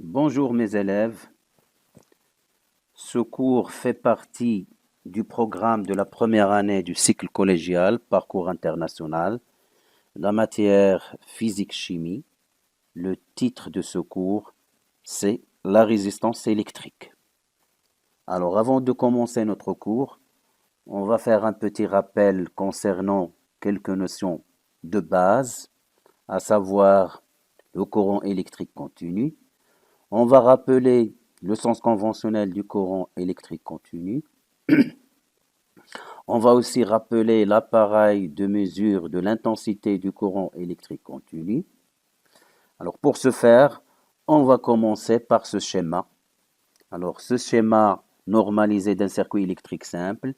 Bonjour mes élèves, ce cours fait partie du programme de la première année du cycle collégial Parcours international, la matière physique-chimie. Le titre de ce cours, c'est la résistance électrique. Alors avant de commencer notre cours, on va faire un petit rappel concernant quelques notions de base, à savoir le courant électrique continu. On va rappeler le sens conventionnel du courant électrique continu. On va aussi rappeler l'appareil de mesure de l'intensité du courant électrique continu. Alors pour ce faire, on va commencer par ce schéma. Alors ce schéma normalisé d'un circuit électrique simple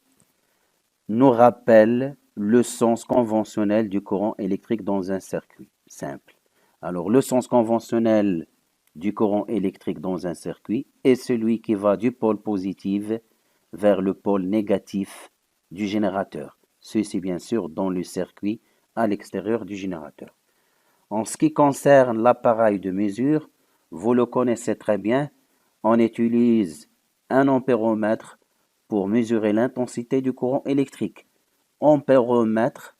nous rappelle le sens conventionnel du courant électrique dans un circuit simple. Alors le sens conventionnel du courant électrique dans un circuit est celui qui va du pôle positif vers le pôle négatif du générateur. Ceci bien sûr dans le circuit à l'extérieur du générateur. En ce qui concerne l'appareil de mesure, vous le connaissez très bien, on utilise un ampéromètre pour mesurer l'intensité du courant électrique. Ampéromètre,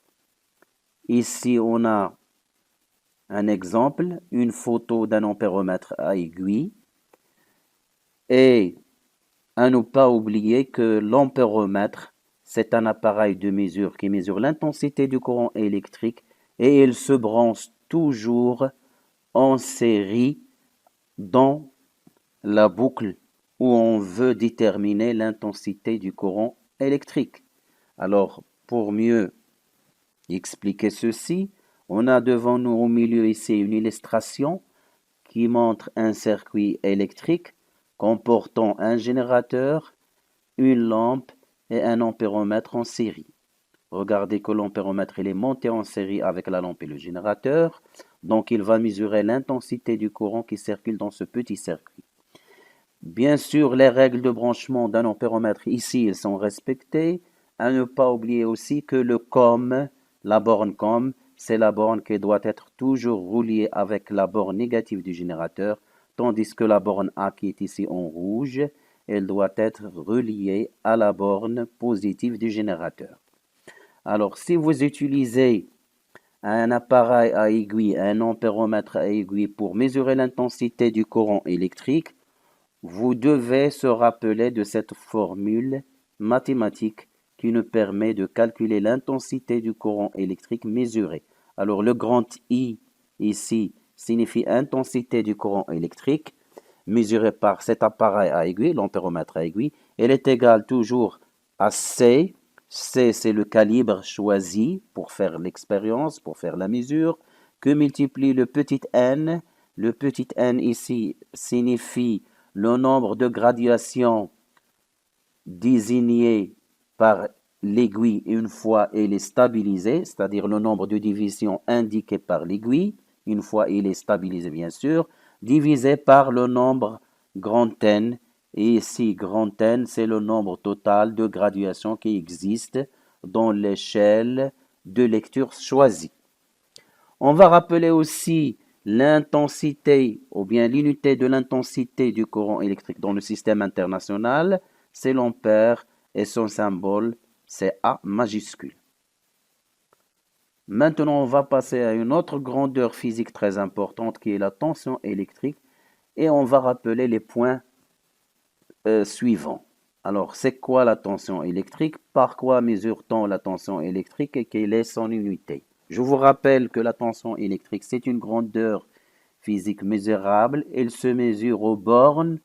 ici on a un exemple, une photo d'un ampéromètre à aiguille. Et à ne pas oublier que l'ampéromètre, c'est un appareil de mesure qui mesure l'intensité du courant électrique et il se branche toujours en série dans la boucle où on veut déterminer l'intensité du courant électrique. Alors, pour mieux expliquer ceci, on a devant nous au milieu ici une illustration qui montre un circuit électrique comportant un générateur, une lampe et un ampéromètre en série. Regardez que l'ampéromètre est monté en série avec la lampe et le générateur, donc il va mesurer l'intensité du courant qui circule dans ce petit circuit. Bien sûr, les règles de branchement d'un ampéromètre ici, elles sont respectées. À ne pas oublier aussi que le COM, la borne COM, c'est la borne qui doit être toujours reliée avec la borne négative du générateur, tandis que la borne A qui est ici en rouge, elle doit être reliée à la borne positive du générateur. Alors, si vous utilisez un appareil à aiguille, un ampéromètre à aiguille pour mesurer l'intensité du courant électrique, vous devez se rappeler de cette formule mathématique qui nous permet de calculer l'intensité du courant électrique mesuré. Alors le grand I ici signifie intensité du courant électrique mesuré par cet appareil à aiguille, l'ampéromètre à aiguille. Elle est égale toujours à C. C, c'est le calibre choisi pour faire l'expérience, pour faire la mesure, que multiplie le petit n. Le petit n ici signifie le nombre de gradations désignées par l'aiguille une fois elle est stabilisée, c'est-à-dire le nombre de divisions indiquées par l'aiguille, une fois il est stabilisé bien sûr, divisé par le nombre grand N. Et ici, grand N, c'est le nombre total de graduations qui existent dans l'échelle de lecture choisie. On va rappeler aussi l'intensité ou bien l'unité de l'intensité du courant électrique dans le système international, c'est l'ampère et son symbole, c'est A majuscule. Maintenant, on va passer à une autre grandeur physique très importante qui est la tension électrique et on va rappeler les points suivants. Alors, c'est quoi la tension électrique? Par quoi mesure-t-on la tension électrique et quelle est son unité? Je vous rappelle que la tension électrique, c'est une grandeur physique mesurable. Elle se mesure aux bornes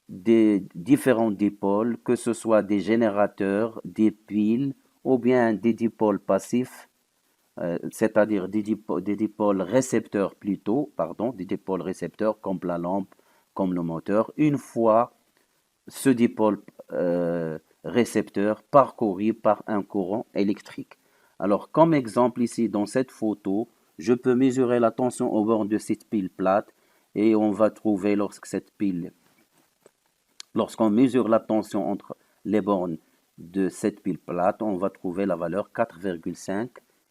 des différents dipôles, que ce soit des générateurs, des piles ou bien des dipôles passifs, c'est-à-dire des dipôles récepteurs plutôt, pardon, des dipôles récepteurs comme la lampe, comme le moteur. Une fois ce dipôle récepteur parcouru par un courant électrique. Alors, comme exemple ici dans cette photo, je peux mesurer la tension au bord de cette pile plate et on va trouver lorsqu'on mesure la tension entre les bornes de cette pile plate, on va trouver la valeur 4,5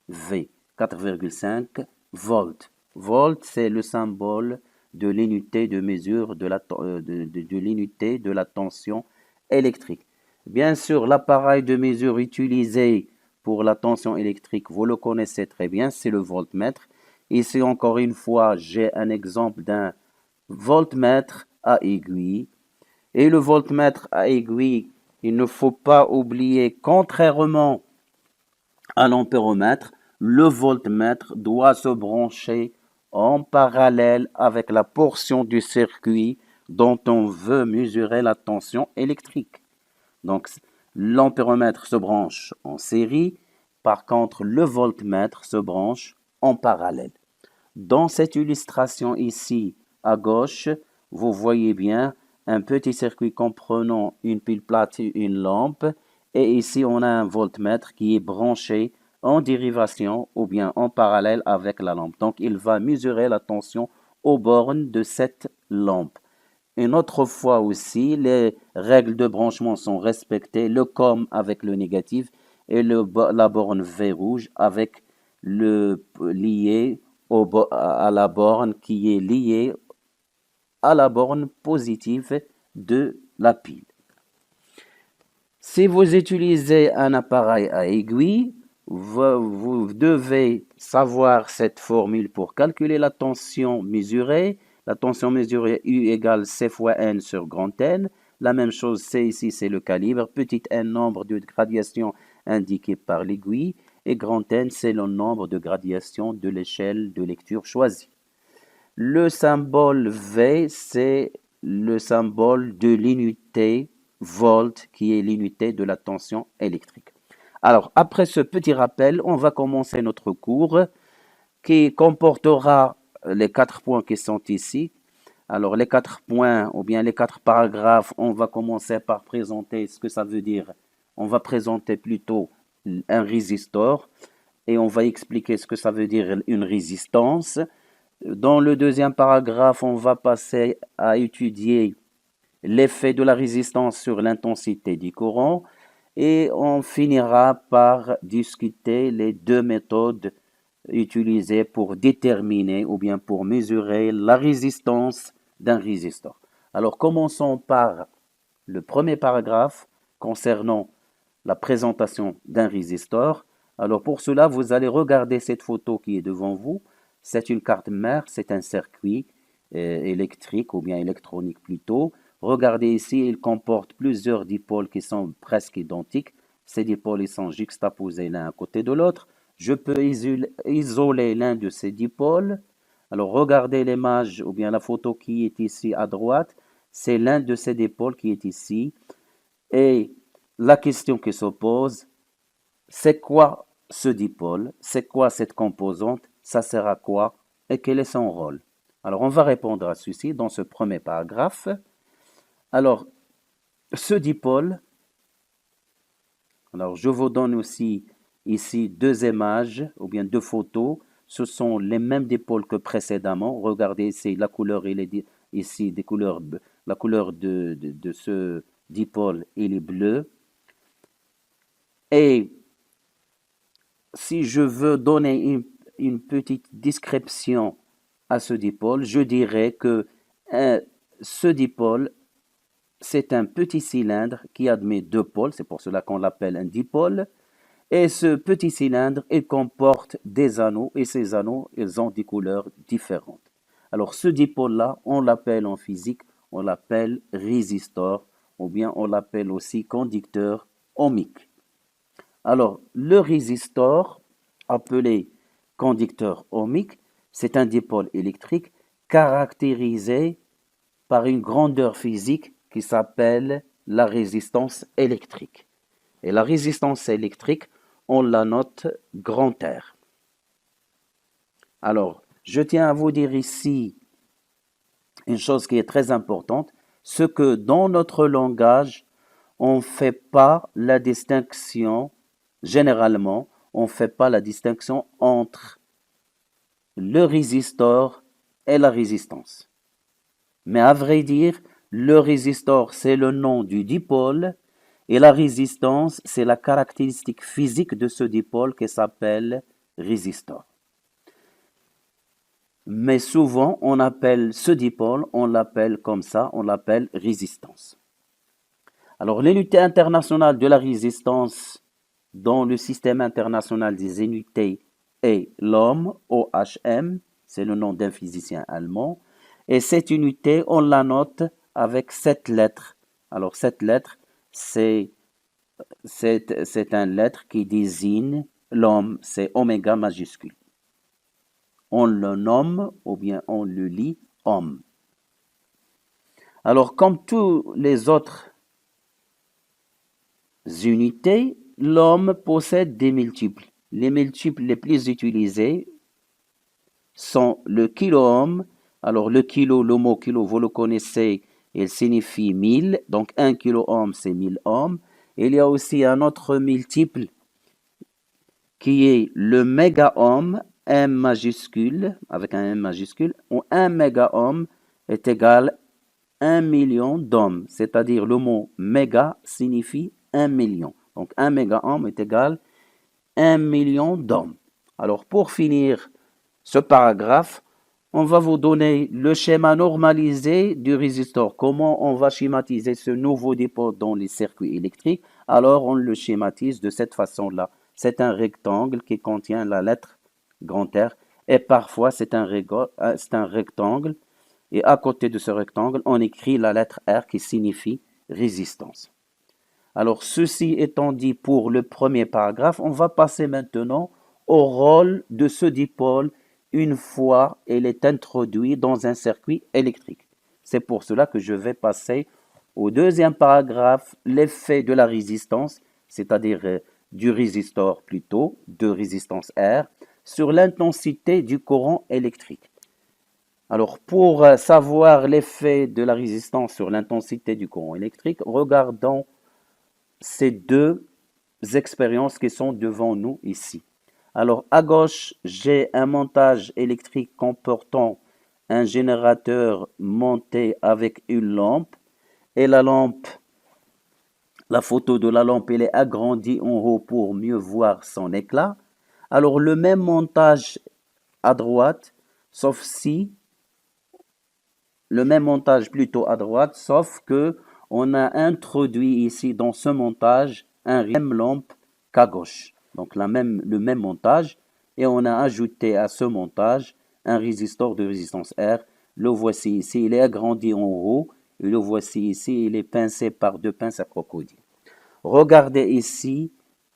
V, 4,5 volts. Volt, c'est le symbole de l'unité de mesure de l'unité de la tension électrique. Bien sûr, l'appareil de mesure utilisé pour la tension électrique, vous le connaissez très bien, c'est le voltmètre. Ici, encore une fois, j'ai un exemple d'un voltmètre à aiguille. Et le voltmètre à aiguille, il ne faut pas oublier, contrairement à l'ampéromètre, le voltmètre doit se brancher en parallèle avec la portion du circuit dont on veut mesurer la tension électrique. Donc, l'ampéromètre se branche en série, par contre, le voltmètre se branche en parallèle. Dans cette illustration ici, à gauche, vous voyez bien un petit circuit comprenant une pile plate et une lampe. Et ici, on a un voltmètre qui est branché en dérivation ou bien en parallèle avec la lampe. Donc, il va mesurer la tension aux bornes de cette lampe. Une autre fois aussi, les règles de branchement sont respectées, le COM avec le négatif et la borne V rouge avec le lié à la borne qui est liée à la borne positive de la pile. Si vous utilisez un appareil à aiguille, vous devez savoir cette formule pour calculer la tension mesurée. La tension mesurée U égale C fois N sur grand N. La même chose, C ici, c'est le calibre. Petit n, nombre de gradations indiquées par l'aiguille. Et grand N, c'est le nombre de gradations de l'échelle de lecture choisie. Le symbole V, c'est le symbole de l'unité volt, qui est l'unité de la tension électrique. Alors, après ce petit rappel, on va commencer notre cours qui comportera les 4 points qui sont ici. Alors, les 4 points ou bien les 4 paragraphes, on va commencer par présenter ce que ça veut dire. On va présenter plutôt un résistor et on va expliquer ce que ça veut dire une résistance. Dans le deuxième paragraphe, on va passer à étudier l'effet de la résistance sur l'intensité du courant et on finira par discuter les deux méthodes utilisées pour déterminer ou bien pour mesurer la résistance d'un résistor. Alors commençons par le premier paragraphe concernant la présentation d'un résistor. Alors pour cela, vous allez regarder cette photo qui est devant vous. C'est une carte mère, c'est un circuit électrique ou bien électronique plutôt. Regardez ici, il comporte plusieurs dipôles qui sont presque identiques. Ces dipôles ils sont juxtaposés l'un à côté de l'autre. Je peux isoler l'un de ces dipôles. Alors regardez l'image ou bien la photo qui est ici à droite. C'est l'un de ces dipôles qui est ici. Et la question qui se pose, c'est quoi ce dipôle? C'est quoi cette composante? Ça sert à quoi? Et quel est son rôle? Alors on va répondre à ceci dans ce premier paragraphe. Alors, ce dipôle, alors je vous donne aussi ici deux images ou bien deux photos. Ce sont les mêmes dipôles que précédemment. Regardez ici, la couleur, il est ici des couleurs, la couleur de ce dipôle, il est bleu. Et si je veux donner une petite description à ce dipôle, je dirais que ce dipôle, c'est un petit cylindre qui admet deux pôles, c'est pour cela qu'on l'appelle un dipôle. Et ce petit cylindre, il comporte des anneaux, et ces anneaux, ils ont des couleurs différentes. Alors ce dipôle-là, on l'appelle en physique, on l'appelle résistor, ou bien on l'appelle aussi conducteur ohmique. Alors le résistor, appelé conducteur ohmique, c'est un dipôle électrique caractérisé par une grandeur physique qui s'appelle la résistance électrique. Et la résistance électrique, on la note grand R. Alors, je tiens à vous dire ici une chose qui est très importante, ce que dans notre langage, on ne fait pas la distinction, généralement, on ne fait pas la distinction entre le résistor et la résistance. Mais à vrai dire, le résistor, c'est le nom du dipôle et la résistance, c'est la caractéristique physique de ce dipôle qui s'appelle résistor. mais souvent on appelle ce dipôle, on l'appelle comme ça, on l'appelle résistance. Alors l'unité internationale de la résistance dans le système international des unités est l'ohm, OHM, c'est le nom d'un physicien allemand, et cette unité, on la note avec 7 lettres. Alors cette lettre, c'est un lettre qui désigne l'ohm, c'est oméga majuscule. On le nomme ou bien on le lit ohm. Alors comme tous les autres unités, l'ohm possède des multiples. Les multiples les plus utilisés sont le kilo-ohm. Alors le kilo, le mot kilo, vous le connaissez, il signifie 1000. Donc 1 kilo-ohm, c'est 1000 ohms. Il y a aussi un autre multiple qui est le méga-ohm, M majuscule, avec un M majuscule, où 1 méga-ohm est égal à 1 million d'ohms. C'est-à-dire le mot méga signifie 1 million. Donc 1 méga-ohm est égal à 1 million d'ohms. Alors pour finir ce paragraphe, on va vous donner le schéma normalisé du résistor. Comment on va schématiser ce nouveau dipôle dans les circuits électriques? Alors on le schématise de cette façon-là. C'est un rectangle qui contient la lettre grand R et parfois c'est un rectangle et à côté de ce rectangle, on écrit la lettre R qui signifie résistance. Alors ceci étant dit pour le premier paragraphe, on va passer maintenant au rôle de ce dipôle une fois il est introduit dans un circuit électrique. C'est pour cela que je vais passer au deuxième paragraphe, l'effet de la résistance, c'est-à-dire du résistor plutôt, de résistance R, sur l'intensité du courant électrique. Alors pour savoir l'effet de la résistance sur l'intensité du courant électrique, regardons ces deux expériences qui sont devant nous ici. Alors à gauche, j'ai un montage électrique comportant un générateur monté avec une lampe et la photo de la lampe, elle est agrandie en haut pour mieux voir son éclat. Alors le même montage à droite, sauf si le même montage plutôt à droite, sauf que on a introduit ici dans ce montage un même lampe qu'à gauche. Donc le même montage et on a ajouté à ce montage un résistor de résistance R. Le voici ici, il est agrandi en haut et le voici ici, il est pincé par deux pinces à crocodile. Regardez ici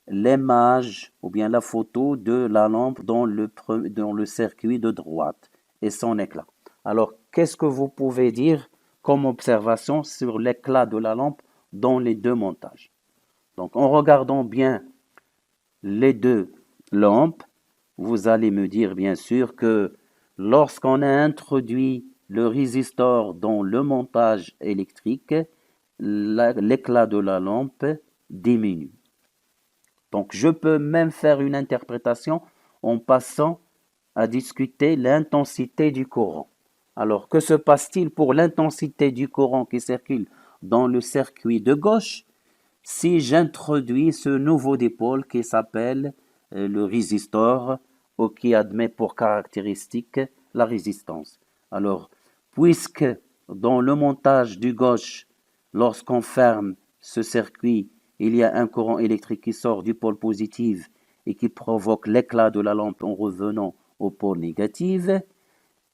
l'image ou bien la photo de la lampe dans le circuit de droite et son éclat. Alors, qu'est-ce que vous pouvez dire comme observation sur l'éclat de la lampe dans les deux montages? Donc, en regardant bien les deux lampes, vous allez me dire bien sûr que lorsqu'on a introduit le résistor dans le montage électrique, l'éclat de la lampe diminue. Donc, je peux même faire une interprétation en passant à discuter l'intensité du courant. Alors, que se passe-t-il pour l'intensité du courant qui circule dans le circuit de gauche si j'introduis ce nouveau dipôle qui s'appelle le résistor ou qui admet pour caractéristique la résistance? Alors, puisque dans le montage du gauche, lorsqu'on ferme ce circuit, il y a un courant électrique qui sort du pôle positif et qui provoque l'éclat de la lampe en revenant au pôle négatif,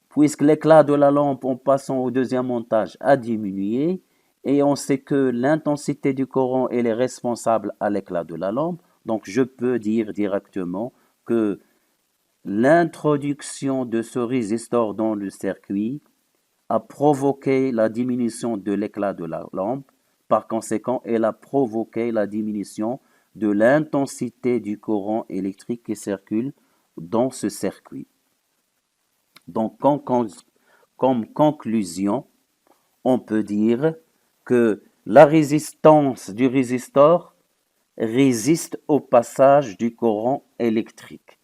puisque l'éclat de la lampe en passant au deuxième montage a diminué, et on sait que l'intensité du courant elle est responsable à l'éclat de la lampe, donc je peux dire directement que l'introduction de ce résistor dans le circuit a provoqué la diminution de l'éclat de la lampe. Par conséquent, elle a provoqué la diminution de l'intensité du courant électrique qui circule dans ce circuit. Donc, comme conclusion, on peut dire que la résistance du résistor résiste au passage du courant électrique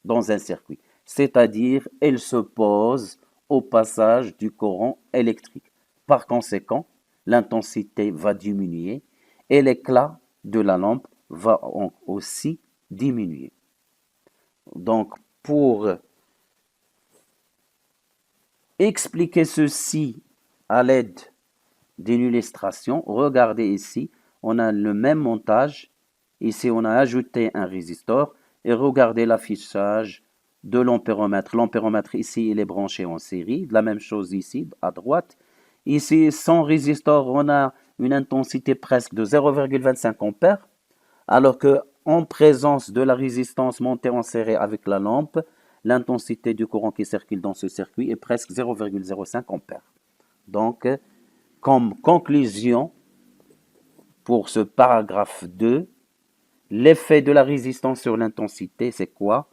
dans un circuit, c'est-à-dire elle s'oppose au passage du courant électrique. Par conséquent, l'intensité va diminuer et l'éclat de la lampe va aussi diminuer. Donc, pour expliquer ceci à l'aide d'une illustration. Regardez ici, on a le même montage. Ici, on a ajouté un résistor et regardez l'affichage de l'ampéromètre. L'ampéromètre ici, il est branché en série. La même chose ici, à droite. Ici, sans résistor, on a une intensité presque de 0,25 ampères, alors que en présence de la résistance montée en série avec la lampe, l'intensité du courant qui circule dans ce circuit est presque 0,05 ampères. Donc, comme conclusion pour ce paragraphe 2, l'effet de la résistance sur l'intensité, c'est quoi?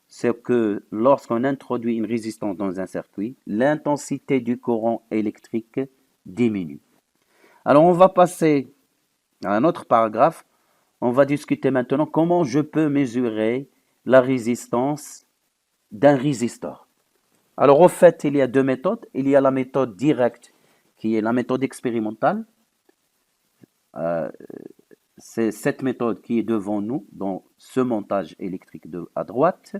C'est que lorsqu'on introduit une résistance dans un circuit, l'intensité du courant électrique diminue. Alors, on va passer à un autre paragraphe. On va discuter maintenant comment je peux mesurer la résistance d'un résistor. Alors, au fait, il y a deux méthodes. Il y a la méthode directe, qui est la méthode expérimentale. C'est cette méthode qui est devant nous dans ce montage électrique à droite.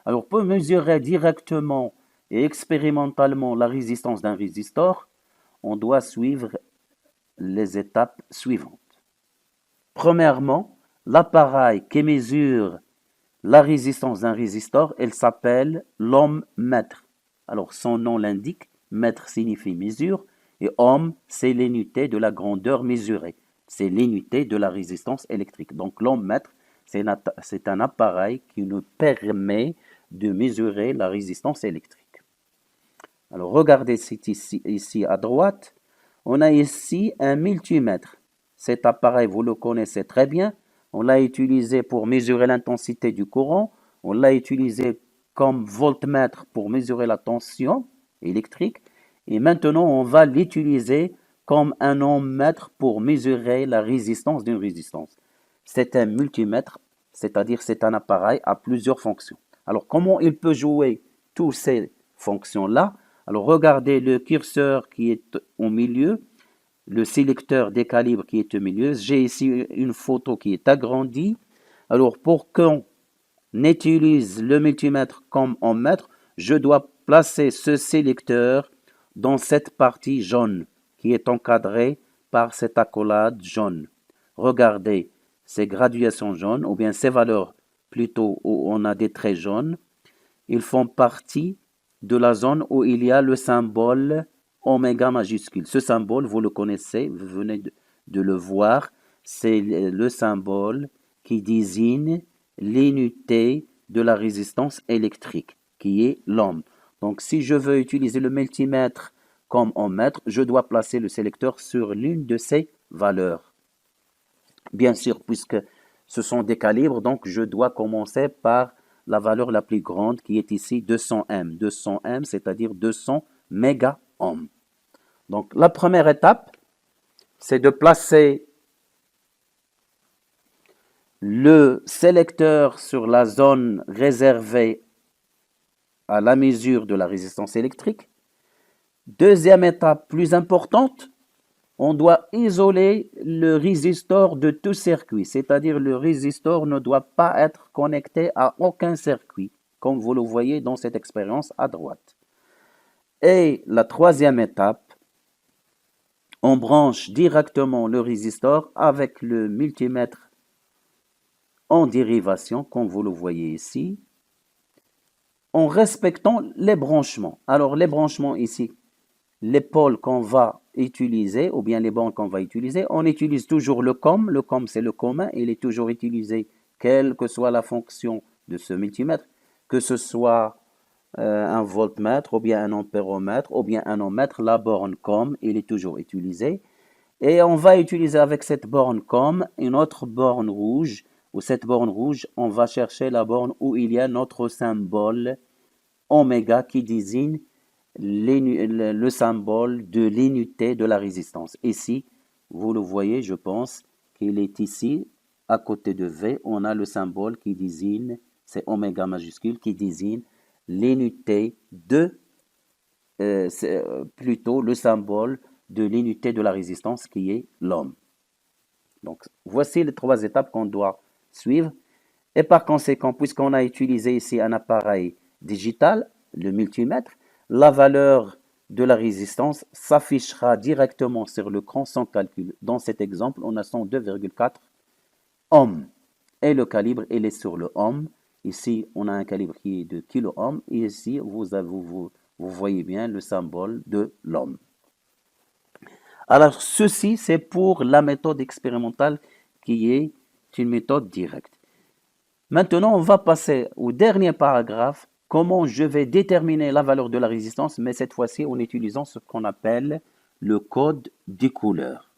Alors, pour mesurer directement et expérimentalement la résistance d'un résistor, on doit suivre les étapes suivantes. Premièrement, l'appareil qui mesure la résistance d'un résistor, elle s'appelle l'ohm-mètre. Alors, son nom l'indique, mètre signifie mesure, et ohm, c'est l'unité de la grandeur mesurée. C'est l'unité de la résistance électrique. Donc, l'ohm-mètre, c'est un appareil qui nous permet de mesurer la résistance électrique. Alors, regardez ici à droite, on a ici un multimètre. Cet appareil, vous le connaissez très bien. On l'a utilisé pour mesurer l'intensité du courant. On l'a utilisé comme voltmètre pour mesurer la tension électrique. Et maintenant, on va l'utiliser comme un ohmmètre pour mesurer la résistance d'une résistance. C'est un multimètre, c'est-à-dire c'est un appareil à plusieurs fonctions. Alors, comment il peut jouer toutes ces fonctions-là? Alors, regardez le curseur qui est au milieu, le sélecteur des calibres qui est au milieu. J'ai ici une photo qui est agrandie. Alors, pour qu'on utilise le multimètre comme ohmmètre, je dois placer ce sélecteur dans cette partie jaune qui est encadrée par cette accolade jaune. Regardez ces graduations jaunes, ou bien ces valeurs plutôt où on a des traits jaunes, ils font partie de la zone où il y a le symbole oméga majuscule. Ce symbole, vous le connaissez, vous venez de le voir, c'est le symbole qui désigne l'unité de la résistance électrique, qui est l'ohm. Donc, si je veux utiliser le multimètre comme ohmmètre, je dois placer le sélecteur sur l'une de ces valeurs. Bien sûr, puisque ce sont des calibres, donc je dois commencer par la valeur la plus grande qui est ici 200 M. 200 M, c'est-à-dire 200 méga-ohms. Donc, la première étape, c'est de placer le sélecteur sur la zone réservée à la mesure de la résistance électrique. Deuxième étape plus importante, on doit isoler le résistor de tout circuit, c'est-à-dire le résistor ne doit pas être connecté à aucun circuit, comme vous le voyez dans cette expérience à droite. Et la troisième étape, on branche directement le résistor avec le multimètre en dérivation, comme vous le voyez ici, en respectant les branchements. Alors, les branchements ici, les pôles qu'on va utiliser, ou bien les bandes qu'on va utiliser, on utilise toujours le COM. Le COM, c'est le commun. Il est toujours utilisé, quelle que soit la fonction de ce multimètre, que ce soit un voltmètre, ou bien un ampéromètre, ou bien un ohmmètre. La borne COM, il est toujours utilisé. Et on va utiliser avec cette borne COM une autre borne rouge, ou cette borne rouge, on va chercher la borne où il y a notre symbole oméga qui désigne le symbole de l'unité de la résistance. Ici, vous le voyez, je pense qu'il est ici, à côté de V, on a le symbole qui désigne, c'est oméga majuscule, qui désigne l'unité plutôt le symbole de l'unité de la résistance qui est l'ohm. Donc, voici les trois étapes qu'on doit suivre. Et par conséquent, puisqu'on a utilisé ici un appareil digital, le multimètre, la valeur de la résistance s'affichera directement sur l'écran sans calcul. Dans cet exemple, on a 102,4 ohms. Et le calibre, il est sur le ohm. Ici, on a un calibre qui est de kilo-ohm. Et ici, vous voyez bien le symbole de l'ohm. Alors, ceci, c'est pour la méthode expérimentale qui est une méthode directe. Maintenant, on va passer au dernier paragraphe, comment je vais déterminer la valeur de la résistance, mais cette fois-ci en utilisant ce qu'on appelle le code des couleurs.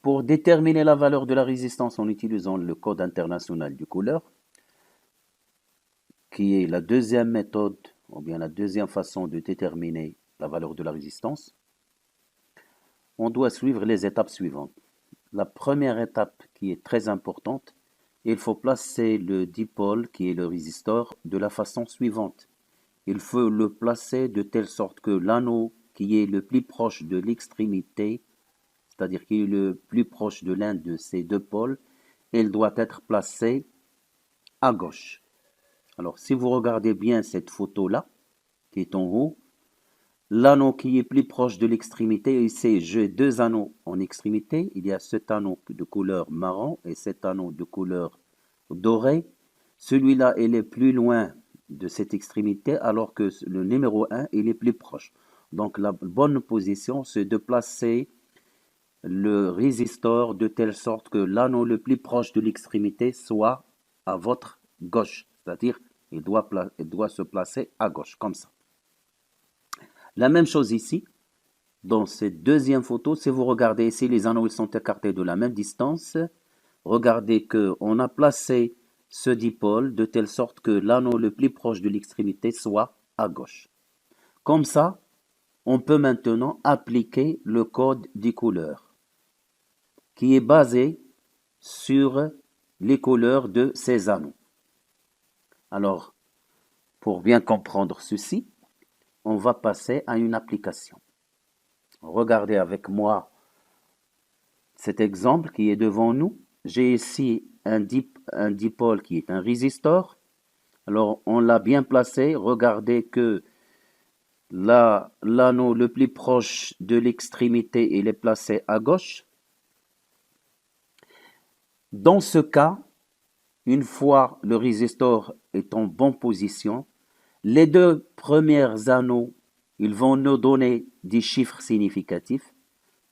Pour déterminer la valeur de la résistance en utilisant le code international des couleurs, qui est la deuxième méthode, ou bien la deuxième façon de déterminer la valeur de la résistance, on doit suivre les étapes suivantes. La première étape qui est très importante, il faut placer le dipôle, qui est le résistor, de la façon suivante. Il faut le placer de telle sorte que l'anneau qui est le plus proche de l'extrémité, c'est-à-dire qui est le plus proche de l'un de ces deux pôles, il doit être placé à gauche. Alors, si vous regardez bien cette photo-là, qui est en haut, l'anneau qui est plus proche de l'extrémité, ici j'ai deux anneaux en extrémité. Il y a cet anneau de couleur marron et cet anneau de couleur dorée. Celui-là, il est plus loin de cette extrémité alors que le numéro 1, il est plus proche. Donc la bonne position, c'est de placer le résistor de telle sorte que l'anneau le plus proche de l'extrémité soit à votre gauche. C'est-à-dire, il doit se placer à gauche, comme ça. La même chose ici, dans cette deuxième photo, si vous regardez ici, les anneaux ils sont écartés de la même distance. Regardez qu'on a placé ce dipôle de telle sorte que l'anneau le plus proche de l'extrémité soit à gauche. Comme ça, on peut maintenant appliquer le code des couleurs, qui est basé sur les couleurs de ces anneaux. Alors, pour bien comprendre ceci, on va passer à une application. Regardez avec moi cet exemple qui est devant nous. J'ai ici un dipôle qui est un résistor. Alors, on l'a bien placé. Regardez que l'anneau le plus proche de l'extrémité, il est placé à gauche. Dans ce cas, une fois le résistor est en bonne position, les deux premiers anneaux, ils vont nous donner des chiffres significatifs.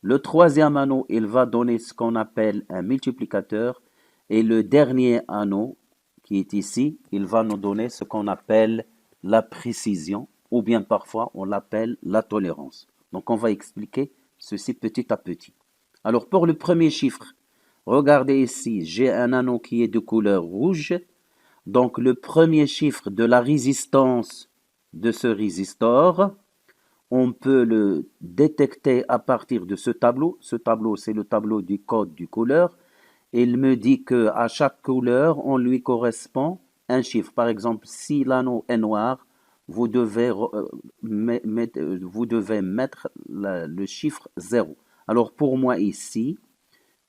Le troisième anneau, il va donner ce qu'on appelle un multiplicateur. Et le dernier anneau, qui est ici, il va nous donner ce qu'on appelle la précision, ou bien parfois on l'appelle la tolérance. Donc on va expliquer ceci petit à petit. Alors pour le premier chiffre, regardez ici, j'ai un anneau qui est de couleur rouge. Donc le premier chiffre de la résistance de ce résistor, on peut le détecter à partir de ce tableau. Ce tableau, c'est le tableau du code du couleur. Il me dit qu'à chaque couleur, on lui correspond un chiffre. Par exemple, si l'anneau est noir, vous devez mettre le chiffre 0. Alors pour moi ici,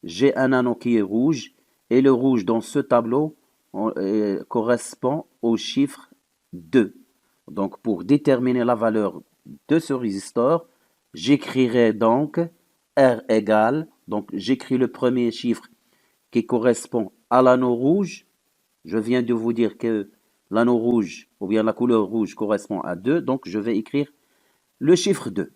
j'ai un anneau qui est rouge et le rouge dans ce tableau correspond au chiffre 2. Donc pour déterminer la valeur de ce résistor, j'écrirai donc R égale, donc j'écris le premier chiffre qui correspond à l'anneau rouge. Je viens de vous dire que l'anneau rouge, ou bien la couleur rouge correspond à 2, donc je vais écrire le chiffre 2.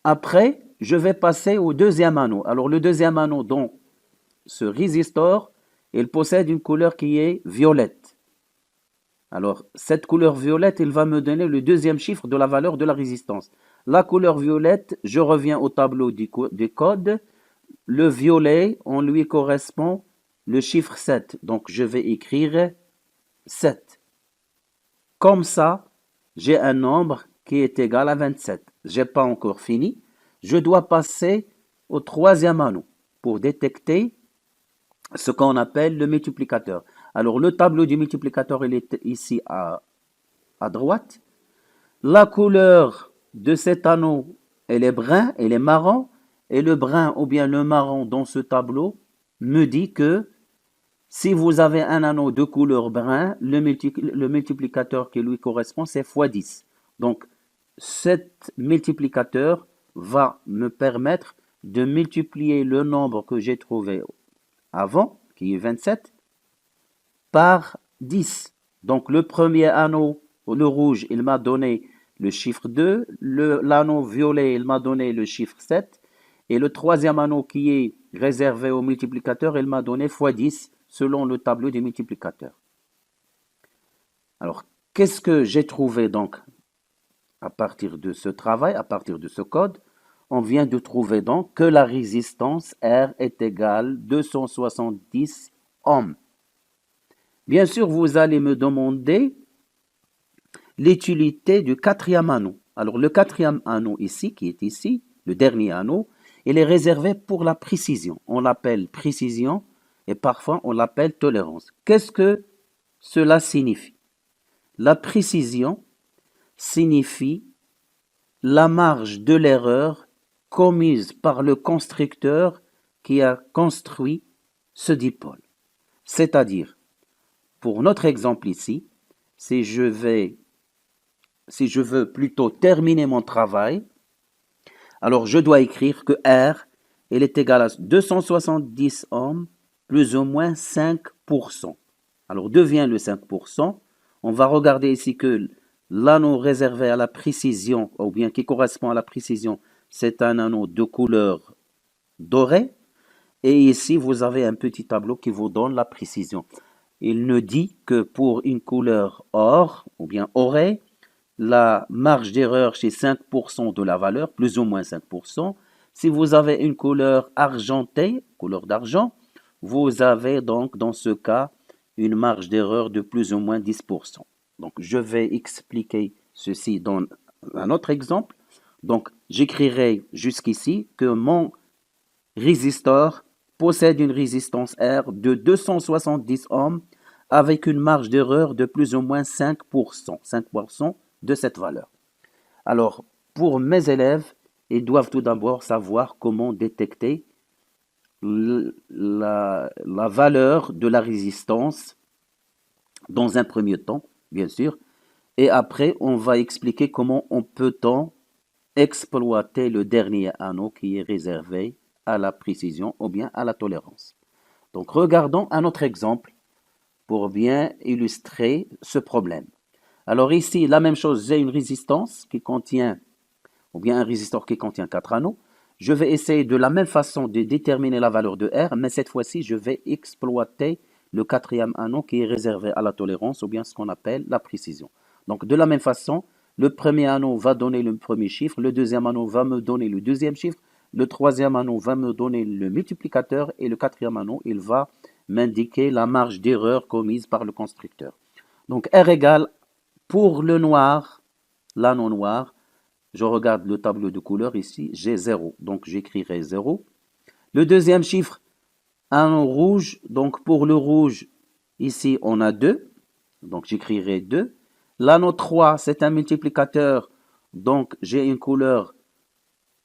Après, je vais passer au deuxième anneau. Alors le deuxième anneau, donc ce résistor, il possède une couleur qui est violette. Alors, cette couleur violette, il va me donner le deuxième chiffre de la valeur de la résistance. La couleur violette, je reviens au tableau des codes. Le violet, on lui correspond le chiffre 7. Donc, je vais écrire 7. Comme ça, j'ai un nombre qui est égal à 27. Je n'ai pas encore fini. Je dois passer au troisième anneau pour détecter ce qu'on appelle le multiplicateur. Alors, le tableau du multiplicateur, il est ici à droite. La couleur de cet anneau, elle est brun, elle est marron. Et le brun ou bien le marron dans ce tableau me dit que Si vous avez un anneau de couleur brun, le multiplicateur qui lui correspond, c'est fois 10. Donc, cet multiplicateur va me permettre de multiplier le nombre que j'ai trouvé avant, qui est 27, par 10. Donc, le premier anneau, le rouge, il m'a donné le chiffre 2. L'anneau violet, il m'a donné le chiffre 7. Et le troisième anneau qui est réservé au multiplicateur, il m'a donné fois 10 selon le tableau des multiplicateurs. Alors, qu'est-ce que j'ai trouvé donc à partir de ce travail, à partir de ce code? On vient de trouver donc que la résistance R est égale à 270 ohms. Bien sûr, vous allez me demander l'utilité du quatrième anneau. Alors, le quatrième anneau ici, qui est ici, le dernier anneau, il est réservé pour la précision. On l'appelle précision et parfois on l'appelle tolérance. Qu'est-ce que cela signifie? La précision signifie la marge de l'erreur commise par le constructeur qui a construit ce dipôle. C'est-à-dire, pour notre exemple ici, si je veux plutôt terminer mon travail, alors je dois écrire que R est égal à 270 ohms plus ou moins 5%. Alors d'où vient le 5%? On va regarder ici que l'anneau réservé à la précision, ou bien qui correspond à la précision, c'est un anneau de couleur dorée. Et ici, vous avez un petit tableau qui vous donne la précision. Il nous dit que pour une couleur or, ou bien orée, la marge d'erreur c'est 5% de la valeur, plus ou moins 5%. Si vous avez une couleur argentée, couleur d'argent, vous avez donc dans ce cas une marge d'erreur de plus ou moins 10%. Donc je vais expliquer ceci dans un autre exemple. Donc j'écrirai jusqu'ici que mon résistor possède une résistance R de 270 ohms avec une marge d'erreur de plus ou moins 5%. 5% de cette valeur. Alors, pour mes élèves, ils doivent tout d'abord savoir comment détecter la valeur de la résistance dans un premier temps, bien sûr, et après, on va expliquer comment on peut-on exploiter le dernier anneau qui est réservé à la précision ou bien à la tolérance. Donc, regardons un autre exemple pour bien illustrer ce problème. Alors ici, la même chose, j'ai une résistance qui contient, ou bien un résistor qui contient 4 anneaux. Je vais essayer de la même façon de déterminer la valeur de R, mais cette fois-ci, je vais exploiter le quatrième anneau qui est réservé à la tolérance, ou bien ce qu'on appelle la précision. Donc de la même façon, le premier anneau va donner le premier chiffre, le deuxième anneau va me donner le deuxième chiffre, le troisième anneau va me donner le multiplicateur, et le quatrième anneau, il va m'indiquer la marge d'erreur commise par le constructeur. Donc R égale, pour le noir, l'anneau noir, je regarde le tableau de couleur ici, j'ai 0, donc j'écrirai 0. Le deuxième chiffre, anneau rouge, donc pour le rouge, ici on a 2, donc j'écrirai 2. L'anneau 3, c'est un multiplicateur, donc j'ai une couleur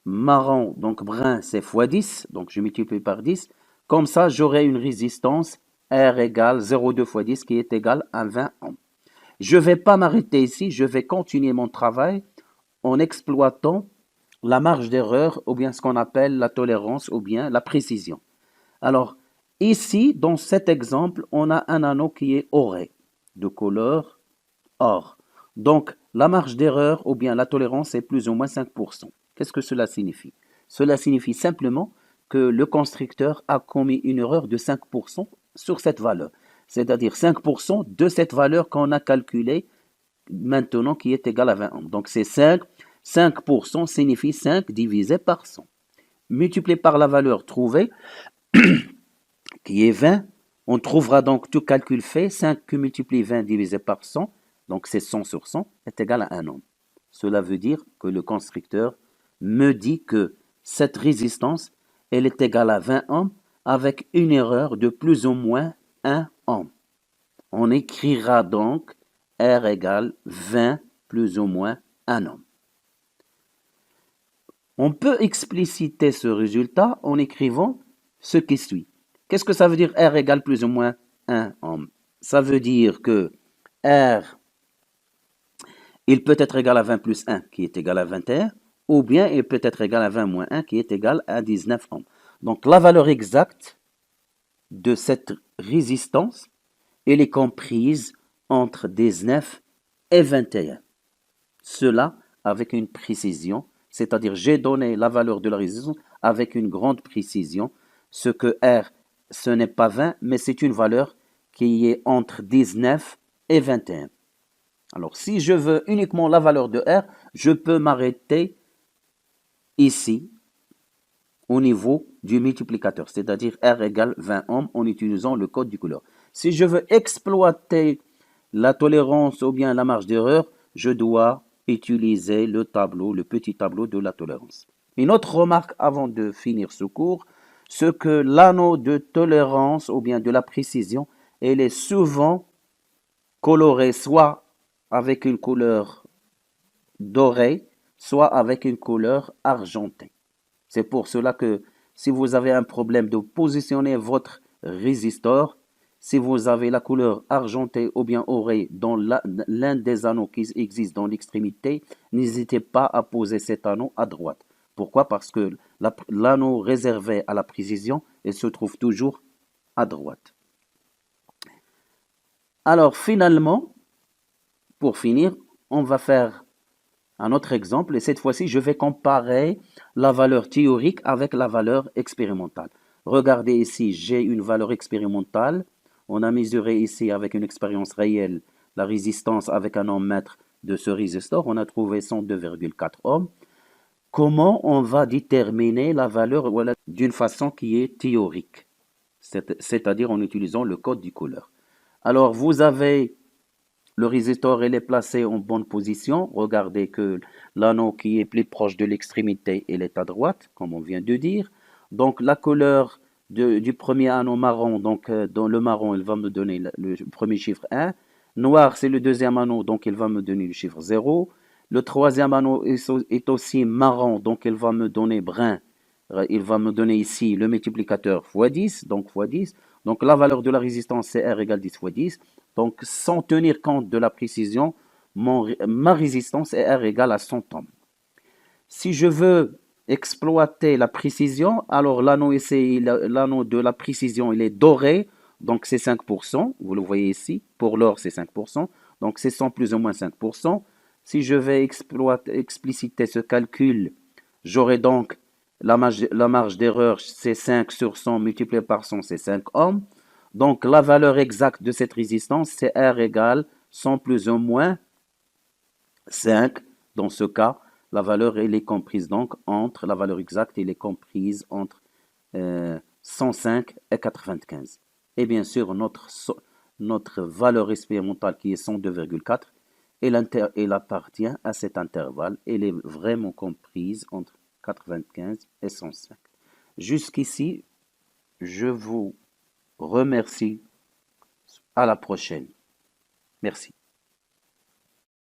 marron, donc brun, c'est x 10, donc je multiplie par 10. Comme ça, j'aurai une résistance R égale 0,2 x 10 qui est égale à 20 ohms. Je ne vais pas m'arrêter ici, je vais continuer mon travail en exploitant la marge d'erreur ou bien ce qu'on appelle la tolérance ou bien la précision. Alors, ici, dans cet exemple, on a un anneau qui est oré, de couleur or. Donc, la marge d'erreur ou bien la tolérance est plus ou moins 5%. Qu'est-ce que cela signifie? Cela signifie simplement que le constructeur a commis une erreur de 5% sur cette valeur. C'est-à-dire 5% de cette valeur qu'on a calculée maintenant qui est égale à 20 ohms. Donc c'est 5. 5% signifie 5 divisé par 100. Multiplié par la valeur trouvée, qui est 20, on trouvera donc tout calcul fait, 5 qui multiplie 20 divisé par 100, donc c'est 100 sur 100, est égal à 1 ohm. Cela veut dire que le constructeur me dit que cette résistance, elle est égale à 20 ohms avec une erreur de plus ou moins 1 ohm. On écrira donc R égale 20 plus ou moins 1 ohm. On peut expliciter ce résultat en écrivant ce qui suit. Qu'est-ce que ça veut dire R égale plus ou moins 1 ohm. Ça veut dire que R, il peut être égal à 20 plus 1 qui est égal à 21, ou bien il peut être égal à 20 moins 1 qui est égal à 19 ohms. Donc la valeur exacte de cette résistance, elle est comprise entre 19 et 21. Cela avec une précision, c'est-à-dire j'ai donné la valeur de la résistance avec une grande précision, ce que R, ce n'est pas 20, mais c'est une valeur qui est entre 19 et 21. Alors, si je veux uniquement la valeur de R, je peux m'arrêter ici, au niveau du multiplicateur, c'est-à-dire R égale 20 ohms en utilisant le code du couleur. Si je veux exploiter la tolérance ou bien la marge d'erreur, je dois utiliser le tableau, le petit tableau de la tolérance. Une autre remarque avant de finir ce cours, c'est que l'anneau de tolérance ou bien de la précision, elle est souvent colorée soit avec une couleur dorée, soit avec une couleur argentée. C'est pour cela que si vous avez un problème de positionner votre résistor, si vous avez la couleur argentée ou bien orée dans l'un des anneaux qui existent dans l'extrémité, n'hésitez pas à poser cet anneau à droite. Pourquoi? Parce que l'anneau réservé à la précision, il se trouve toujours à droite. Alors finalement, pour finir, on va faire un autre exemple, et cette fois-ci, je vais comparer la valeur théorique avec la valeur expérimentale. Regardez ici, j'ai une valeur expérimentale. On a mesuré ici avec une expérience réelle la résistance avec un ohmmètre de ce résistor. On a trouvé 102,4 ohms. Comment on va déterminer la valeur d'une façon qui est théorique, c'est-à-dire en utilisant le code du couleur. Alors, vous avez le résistor, il est placé en bonne position. Regardez que l'anneau qui est plus proche de l'extrémité, il est à droite, comme on vient de dire. Donc, la couleur du premier anneau marron, donc dans le marron, il va me donner le premier chiffre 1. Noir, c'est le deuxième anneau, donc il va me donner le chiffre 0. Le troisième anneau est aussi marron, donc il va me donner brun. Il va me donner ici le multiplicateur x 10, donc x 10. Donc, la valeur de la résistance, c'est R égale 10 x 10. Donc, sans tenir compte de la précision, ma résistance est R égale à 100 ohms. Si je veux exploiter la précision, alors l'anneau de la précision, il est doré, donc c'est 5%. Vous le voyez ici, pour l'or, c'est 5%. Donc, c'est 100 plus ou moins 5%. Si je vais expliciter ce calcul, j'aurai donc la marge d'erreur, c'est 5 sur 100 multiplié par 100, c'est 5 ohms. Donc, la valeur exacte de cette résistance, c'est R égale 100 plus ou moins 5. Dans ce cas, la valeur, elle est comprise donc entre, la valeur exacte, elle est comprise entre 105 et 95. Et bien sûr, notre valeur expérimentale qui est 102,4, elle appartient à cet intervalle. Elle est vraiment comprise entre 95 et 105. Jusqu'ici, je vous remercie. À la prochaine. Merci.